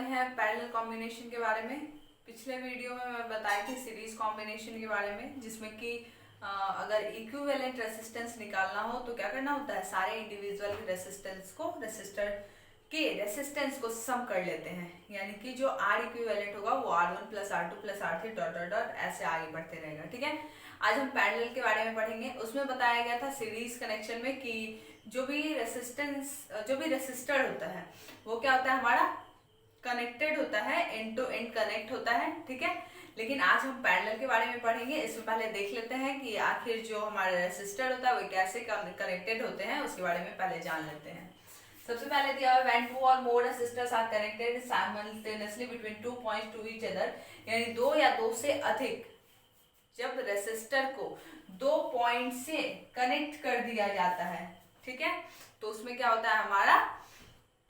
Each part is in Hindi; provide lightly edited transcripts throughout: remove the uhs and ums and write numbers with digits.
वाले हैं पैरेलल कॉम्बिनेशन के बारे में। पिछले वीडियो में मैं बताई थी सीरीज कॉम्बिनेशन के बारे में, जिसमें कि अगर इक्विवेलेंट रेसिस्टेंस निकालना हो तो क्या करना होता है, सारे इंडिविजुअल रेसिस्टेंस को रेसिस्टेंस को सम कर लेते हैं, यानी कि जो आर इक्विवेलेंट होगा वो R1 plus R2 plus R3 dot dot dot ऐसे आगे बढ़ते रहेगा। ठीक है, आज हम पैरेलल के बारे में पढ़ेंगे। उसमें बताया गया था सीरीज कनेक्शन में कि जो भी रेसिस्टर होता है वो क्या होता है, हमारा कनेक्टेड होता है, एंड टू एंड कनेक्ट होता है। ठीक है, लेकिन आज हम पैरेलल के बारे में पढ़ेंगे। इससे पहले देख लेते हैं कि आखिर जो हमारा रेसिस्टर होता है वो कैसे कनेक्टेड होते हैं, उसके बारे में पहले जान लेते हैं। सबसे पहले दिया हुआ व्हेन टू और more resistors are connected simultaneously between 2 points to each other, यानी दो या दो से अधिक जब रेसिस्टर को 2 पॉइंट से कनेक्ट कर दिया जाता है, ठीक है, तो उसमें क्या होता है, हमारा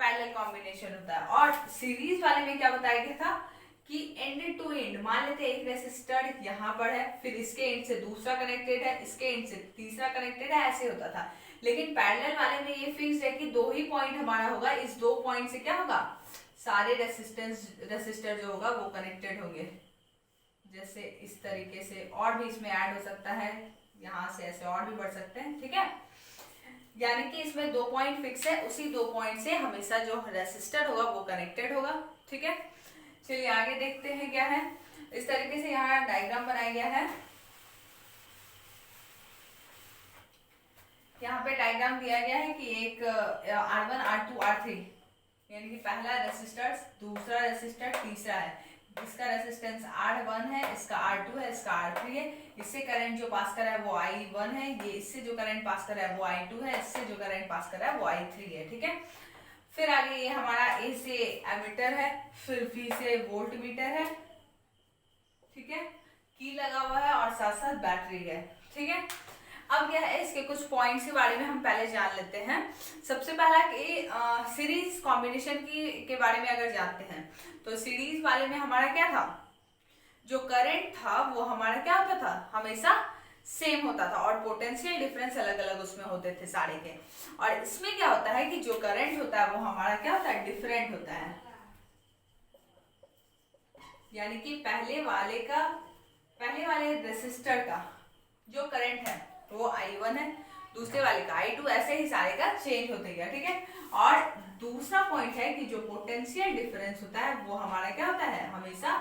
पैरेलल कॉम्बिनेशन होता है। और सीरीज वाले में क्या बताया गया था कि एंड टू एंड, मान लेते हैं एक रेसिस्टर यहाँ पर है, फिर इसके एंड से दूसरा कनेक्टेड है, इसके एंड से तीसरा कनेक्टेड है, ऐसे होता था। लेकिन पैरेलल वाले में ये फिक्स है कि 2 ही पॉइंट हमारा होगा, इस 2 पॉइंट से क्या होगा, सारे रेसिस्टर जो होगा वो कनेक्टेड होंगे। जैसे इस तरीके से, और भी इसमें ऐड हो सकता है, यहाँ से ऐसे और भी बढ़ सकते हैं। ठीक है, यानी कि इसमें 2 पॉइंट फिक्स है, उसी 2 पॉइंट से हमेशा जो रेसिस्टर होगा वो कनेक्टेड होगा। ठीक है, चलिए आगे देखते हैं क्या है। इस तरीके से यहाँ डायग्राम बनाया गया है। यहाँ पे डायग्राम दिया गया है कि एक R1 R2 R3, यानी कि पहला रेसिस्टर, दूसरा रेसिस्टर, तीसरा है। इसका रेसिस्टेंस R1 है, इसका R2 है, इसका R3 है। इससे करंट जो पास कर रहा है वो I1 है, ये इससे जो करंट पास कर रहा है वो I2 है, इससे जो करंट पास कर रहा है वो I3 है। ठीक है, फिर आगे ये हमारा A से एमीटर है, फिर B से वोल्ट मीटर है। ठीक है, की लगा हुआ है और साथ साथ बैटरी है। ठीक है, अब क्या है, इसके कुछ पॉइंट्स के बारे में हम पहले जान लेते हैं। सबसे पहला कि सीरीज कॉम्बिनेशन के बारे में अगर जानते हैं तो सीरीज वाले में हमारा क्या था, जो करंट था वो हमारा क्या होता था, हमेशा सेम होता था, और पोटेंशियल डिफरेंस अलग अलग उसमें होते थे सारे के। और इसमें क्या होता है कि जो करंट होता है वो हमारा क्या होता है, डिफरेंट होता है। यानी कि पहले वाले रेसिस्टर का जो करंट है वो I1 है, दूसरे वाले का I2, ऐसे ही सारे का चेंज होते गया। ठीक है, और दूसरा पॉइंट है कि जो पोटेंशियल डिफरेंस होता है वो हमारा क्या होता है, हमेशा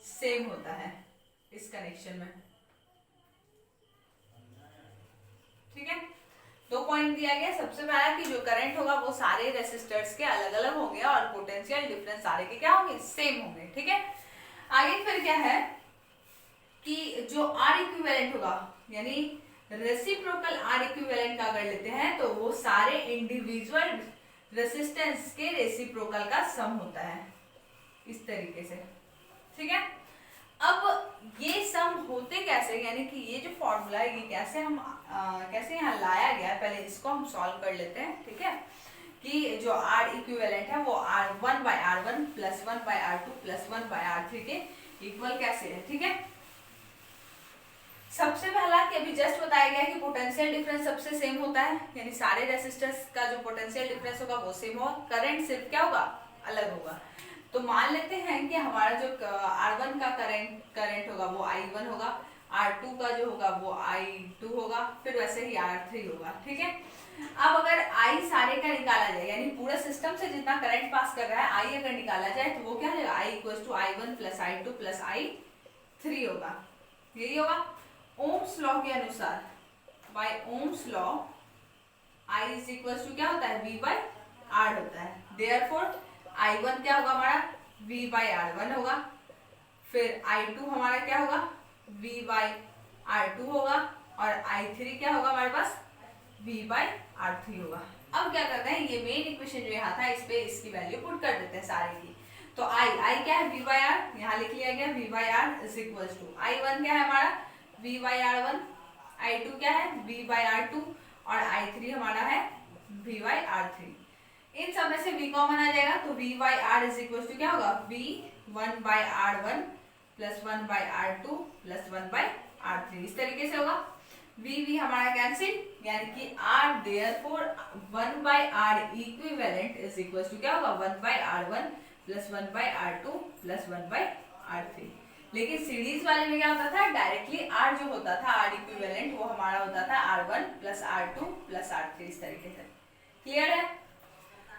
सेम होता है इस कनेक्शन में। ठीक है, 2 पॉइंट दिया गया। सबसे पहला कि जो करंट होगा वो सारे रेसिस्टर्स के अलग अलग होंगे और पोटेंशियल डिफरेंस सारे के क्या होंगे, सेम होंगे। ठीक है, आगे फिर क्या है कि जो R इक्विवेलेंट होगा, यानी रेसिप्रोकल R इक्विवेलेंट का अगर लेते हैं तो वो सारे इंडिविजुअल रेसिस्टेंस के रेसिप्रोकल का सम होता है, इस तरीके से। ठीक है, अब ये सम होते कैसे, यानी कि ये जो फॉर्मूला है ये कैसे यहाँ लाया गया है, पहले इसको हम सॉल्व कर लेते हैं। ठीक है, कि जो R इक्विवेलेंट है वो R1 by R1 plus 1 by R2 plus 1 by R3 के इक्वल कैसे है। ठीक है, सबसे पहला कि अभी जस्ट बताया गया कि पोटेंशियल डिफरेंस सबसे सेम होता है, यानी सारे रेसिस्टर्स का जो पोटेंशियल डिफरेंस होगा वो सेम होगा, करंट सिर्फ क्या होगा, अलग होगा। तो मान लेते हैं कि हमारा जो R1 का करंट होगा वो I1 होगा, R2 का जो होगा वो I2 होगा, फिर वैसे ही R3 होगा। ठीक है, अब अगर I सारे का निकाला जाए, यानी पूरे सिस्टम से जितना करंट पास कर रहा है I अगर निकाला जाए तो वो क्या हो जाएगा, I equals to I1 plus I2 plus I3 होगा। यही होगा ओम्स लॉ के अनुसार, by Ohm's law I is equal to क्या होता है, V बाय R होता है। देयरफॉर I1 क्या होगा हमारा, V बाय R1 होगा, फिर I2 हमारा क्या होगा, V बाय R2 होगा, और I3 क्या होगा हमारे पास, V बाय R3 होगा। अब क्या करते हैं, ये मेन इक्वेशन जो यहाँ था इस पे इसकी वैल्यू पुट कर देते हैं सारे की। तो I क्या है, V बाय R, यहाँ लिख लिया गया V by R is equal to I1 क्या है हमारा, V बाय R1, I2 क्या है, V बाय R2, और I3 हमारा है V बाय R3। इन सब में से V कॉमन आ जाएगा तो V by R is equal to क्या होगा, V1 by R1 plus 1 by R2 plus 1 by R3, इस तरीके से होगा। V हमारा कैंसिल, यानी कि R therefore 1 by R equivalent is equal to क्या होगा, 1 bye R1 plus 1/R2 plus 1/R3। लेकिन सीरीज वाले में क्या होता था, डायरेक्टली R जो होता था, R इक्विवेलेंट, वो हमारा होता था R1 plus R2 plus R3, इस तरीके से। क्लियर है?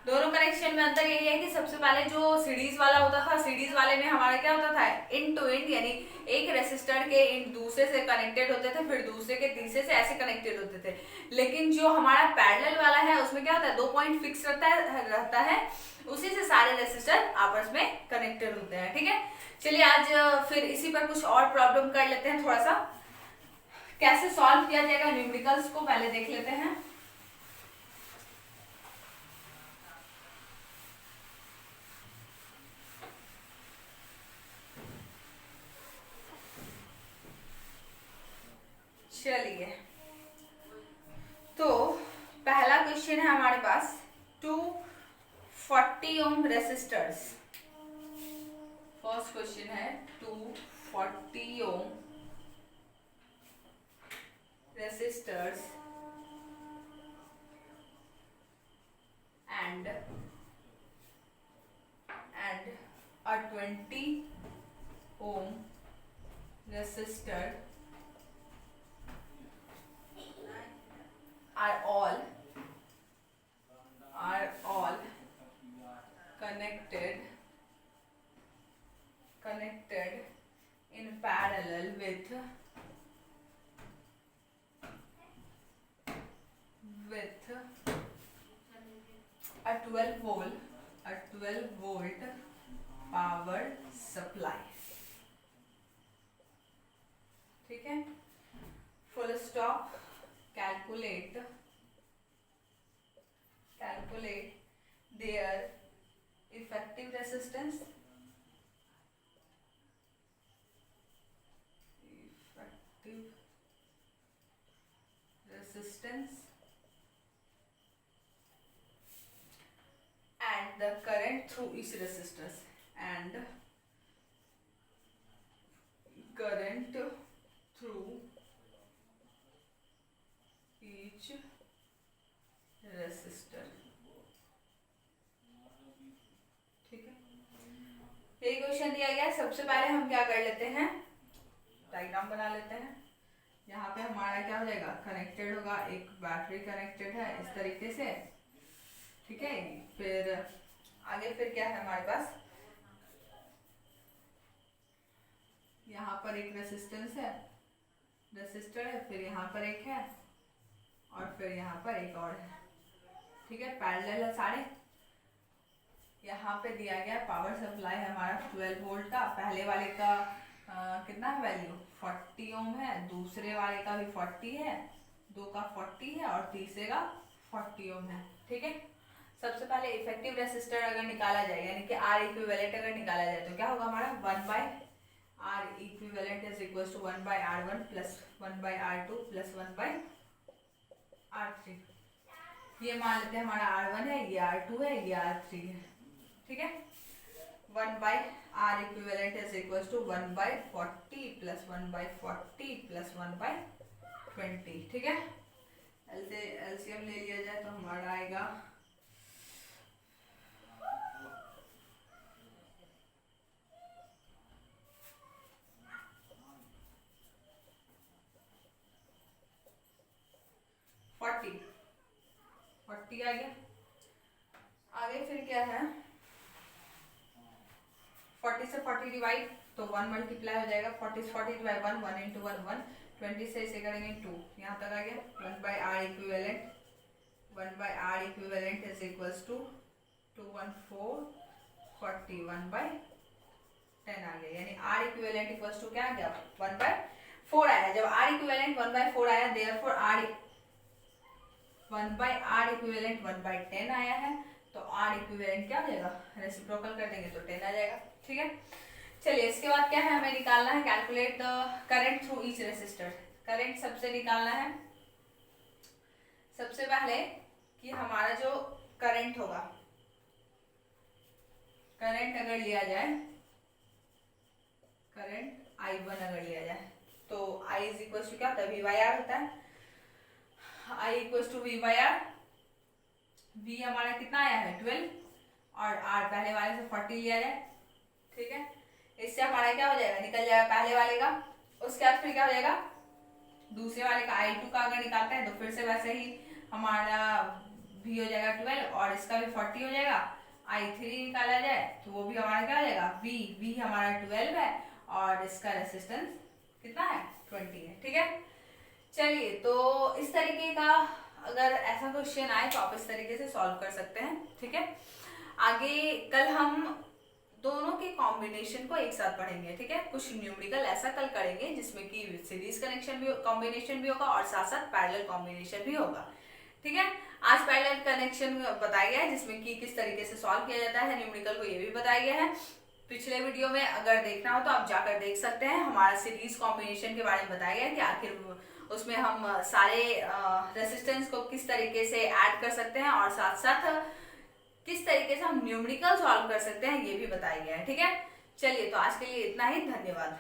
दोनों कनेक्शन में अंतर यही है कि सबसे पहले जो सीरीज वाला होता था, सीरीज वाले में हमारा क्या होता था, इंड टू इंड, यानी एक रेसिस्टर के इंड दूसरे से कनेक्टेड होते थे, फिर दूसरे के तीसरे से ऐसे कनेक्टेड होते थे। लेकिन जो हमारा पैरेलल वाला है उसमें क्या होता है, 2 पॉइंट फिक्स रहता है, उसी से सारे रेसिस्टर आपस में कनेक्टेड होते हैं। ठीक है, चलिए आज फिर इसी पर कुछ और प्रॉब्लम कर लेते हैं। थोड़ा सा कैसे सॉल्व किया जाएगा न्यूमेरिकल्स को पहले देख लेते हैं। चलिए, तो पहला क्वेश्चन है हमारे पास, 240 ओम रेसिस्टर्स। फर्स्ट क्वेश्चन है 240 ओम resistors and a 20 ohm resistor are all connected in parallel with a 12 volt power supply। ठीक है, full stop. Calculate their effective resistance and the current through each resistors resistor. ठीक है, यही क्वेश्चन दिया गया है। सबसे पहले हम क्या कर लेते हैं, डायग्राम बना लेते हैं। यहाँ पे हमारा क्या हो जाएगा, कनेक्टेड होगा, एक बैटरी कनेक्टेड है इस तरीके से। ठीक है, फिर आगे फिर क्या है हमारे पास, यहाँ पर एक रेसिस्टेंस है, रेसिस्टर है, फिर यहाँ पर एक है और फिर यहाँ पर एक और है। ठीक है, पैरेलल है सारे। यहाँ पे दिया गया पावर सप्लाई है हमारा 12 वोल्ट का। पहले वाले का कितना है वैल्यू, 40 ओम है, दूसरे वाले का भी 40 है, दो का 40 है और तीसरे का 40 ओम है। ठीक है, सबसे पहले इफेक्टिव रेसिस्टर अगर निकाला जाए, यानी कि आर इक्विवेलेंट अगर निकाला जाए, तो क्या होगा हमारा, 1/R equivalent is equal to 1/R1 plus 1/R2 plus 1/R3। ये मान लेते हैं हमारा R1 है, ये R2 है, ये R3 है। ठीक है, 1/R equivalent is equal to 1/40 plus 1/40 plus 1/20। ठीक है, एलसीएम ले लिया जाए तो हमारा आएगा 40 आ गया। आगे फिर क्या है, 40 से 40 डिवाइड तो 1 मल्टीप्लाई हो जाएगा, 40 से 40 डिवाइड 1, 1 इंटू 1 1, 20 से इसे करेंगे 2, यहाँ तक आ गया। 1/R equivalent is equals to 21440 1/10 आ गया, यानी R इक्विवेलेंट इक्वल्स टू क्या आ गया, 1/4 आया। जब R इक्विवेलेंट 1/4 आया, देयरफॉर 1/R इक्विवेलेंट 1/10 आया है, तो R इक्विवेलेंट क्या हो जाएगा, रेसिप्रोकल कर देंगे तो 10 आ जाएगा। ठीक है, चलिए इसके बाद क्या है, हमें निकालना है, calculate the current through each resistor. Current सबसे निकालना है, सबसे पहले कि हमारा जो करंट होगा, करंट अगर लिया जाए, करंट I1 अगर लिया जाए तो I इज इक्वल टू क्या होता है, V/R होता है। I equal to V/R, V हमारा कितना आया है 12 और r पहले वाले से 40 लिया जाए, ठीक है। इससे हमारा क्या हो जाएगा, निकल जाएगा पहले वाले का। उसके बाद फिर क्या हो जाएगा, दूसरे वाले का i2 का अगर निकालते हैं तो फिर से वैसे ही हमारा v हो जाएगा 12 और इसका भी 40 हो जाएगा। i3 निकाला जाए तो वो भी हमारा क्या हो जाएगा, v हमारा 12 है और इसका रेसिस्टेंस कितना है, 20 है, ठीक है। चलिए, तो इस तरीके का अगर ऐसा क्वेश्चन आए तो आप इस तरीके से सॉल्व कर सकते हैं, ठीक है। आगे कल हम दोनों के कॉम्बिनेशन को एक साथ पढ़ेंगे, ठीक है। कुछ न्यूमेरिकल ऐसा कल करेंगे जिसमें कि सीरीज कनेक्शन भी, कॉम्बिनेशन भी होगा और साथ साथ पैरेलल कॉम्बिनेशन भी होगा, ठीक है। आज पैरेलल कनेक्शन बताया गया है जिसमें कि किस तरीके से सॉल्व किया जाता है, न्यूमेरिकल को ये भी बताया गया है। पिछले वीडियो में अगर देखना हो तो आप जाकर देख सकते हैं। हमारा सीरीज कॉम्बिनेशन के बारे में बताया गया है कि आखिर उसमें हम सारे रेसिस्टेंस को किस तरीके से ऐड कर सकते हैं और साथ साथ किस तरीके से हम न्यूमेरिकल सॉल्व कर सकते हैं, ये भी बताया गया है, ठीक है। चलिए, तो आज के लिए इतना ही, धन्यवाद।